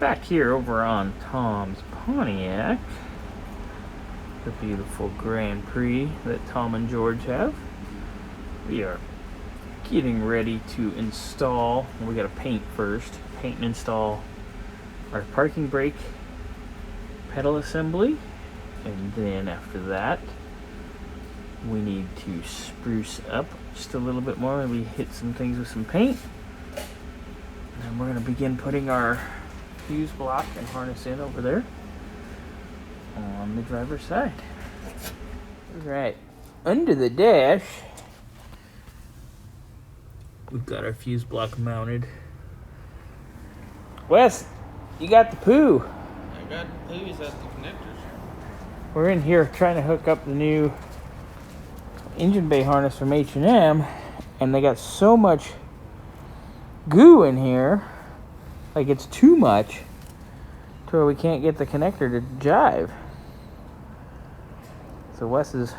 back here over on Tom's Pontiac, the beautiful Grand Prix that Tom and George have. We are getting ready to install. We gotta paint first. Paint and install our parking brake pedal assembly, and then after that we need to spruce up just a little bit more. Maybe hit some things with some paint, and then we're gonna begin putting our fuse block and harness in over there on the driver's side. Right under the dash, we've got our fuse block mounted. Wes, you got the poo. I got the poos at the connectors. We're in here trying to hook up the new engine bay harness from H&M, and they got so much goo in here, like it's too much, to where we can't get the connector to jive. So Wes is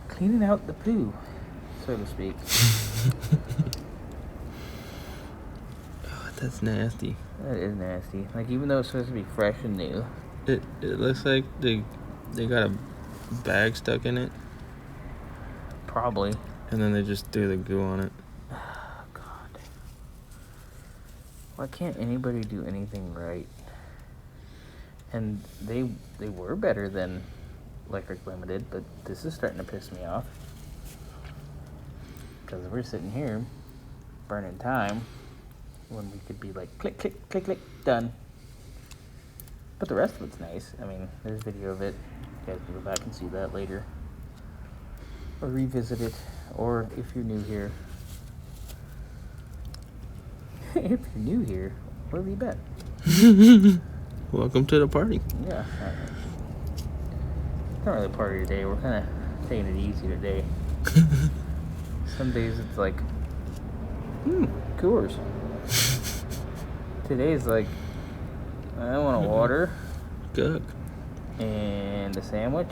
cleaning out the poo, so to speak. Oh, that's nasty. That is nasty. Like, even though it's supposed to be fresh and new. It looks like they got a bag stuck in it. Probably. And then they just threw the goo on it. Oh, God. Why can't anybody do anything right? And they were better than Electric Limited, but this is starting to piss me off. Because we're sitting here burning time when we could be like, click, click, click, click, done. But the rest of it's nice. I mean, there's video of it. You guys can go back and see that later. Or revisit it. Or if you're new here. If you're new here, where have you been? Welcome to the party. Yeah. It's not really a part of your day. We're kind of taking it easy today. Some days it's like, Coors. Today's like, I want a water. Cook. And a sandwich.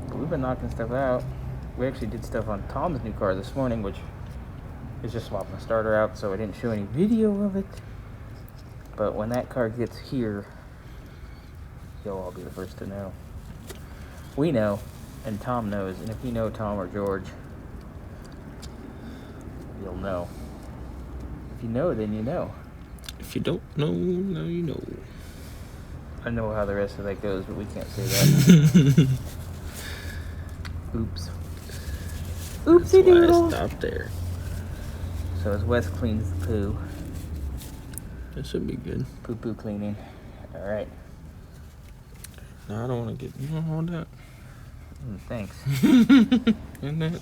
But we've been knocking stuff out. We actually did stuff on Tom's new car this morning, which is just swapping the starter out, so I didn't show any video of it. But when that car gets here, you'll all be the first to know. We know, and Tom knows, and if you know Tom or George, you'll know. If you know, then you know. If you don't know, now you know. I know how the rest of that goes, but we can't say that. Oops. Oopsie doodle. That's why I stopped there. So as Wes cleans the poo. That should be good. Poo cleaning. All right. No, I don't want to get. You don't want that. Thanks. Isn't that?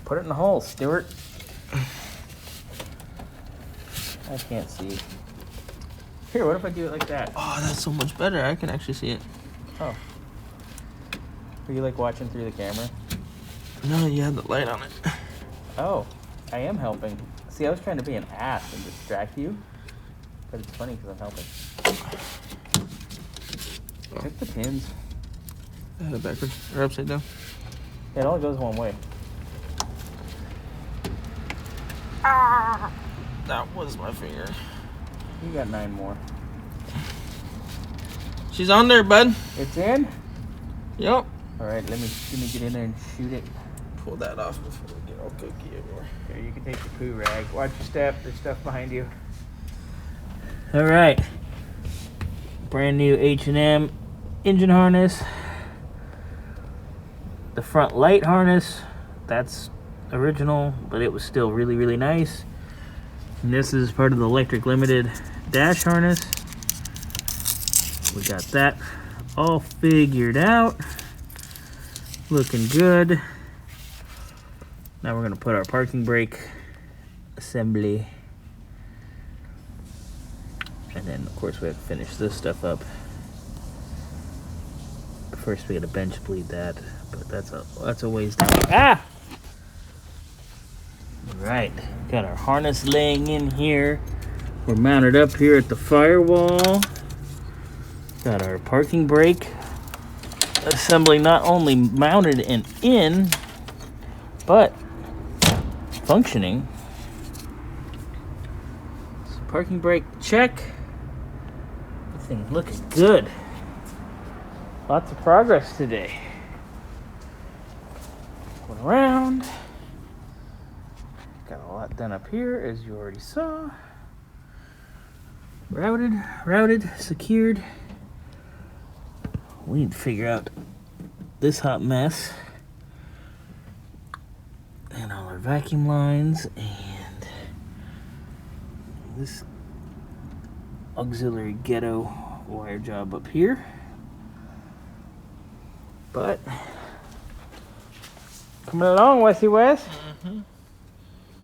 Put it in the hole, Stuart. I can't see. Here, what if I do it like that? Oh, that's so much better. I can actually see it. Oh. Are you like watching through the camera? No, you had the light on it. Oh, I am helping. See, I was trying to be an ass and distract you, but it's funny because I'm helping. Check the pins. I had it backwards or upside down. Yeah, it only goes one way. Ah! That was my finger. You got 9 more. She's on there, bud. It's in? Yep. All right, let me get in there and shoot it. Pull that off before we get all cookie everywhere. Here, you can take the poo rag. Watch your step. There's stuff behind you. All right. Brand new H&M engine harness. The front light harness, that's original, but it was still really, really nice. And this is part of the Electric Limited dash harness. We got that all figured out. Looking good. Now we're gonna put our parking brake assembly. And then of course we have to finish this stuff up. First we gotta bench bleed that, but that's a ways down. Ah! Alright, got our harness laying in here. We're mounted up here at the firewall. Got our parking brake assembly not only mounted and in, but functioning. Parking brake, check. Everything looking good. Lots of progress today. Going around. Got a lot done up here, as you already saw. Routed, secured. We need to figure out this hot mess. And all our vacuum lines and this auxiliary ghetto wire job up here. But coming along, Westy West. Mm-hmm.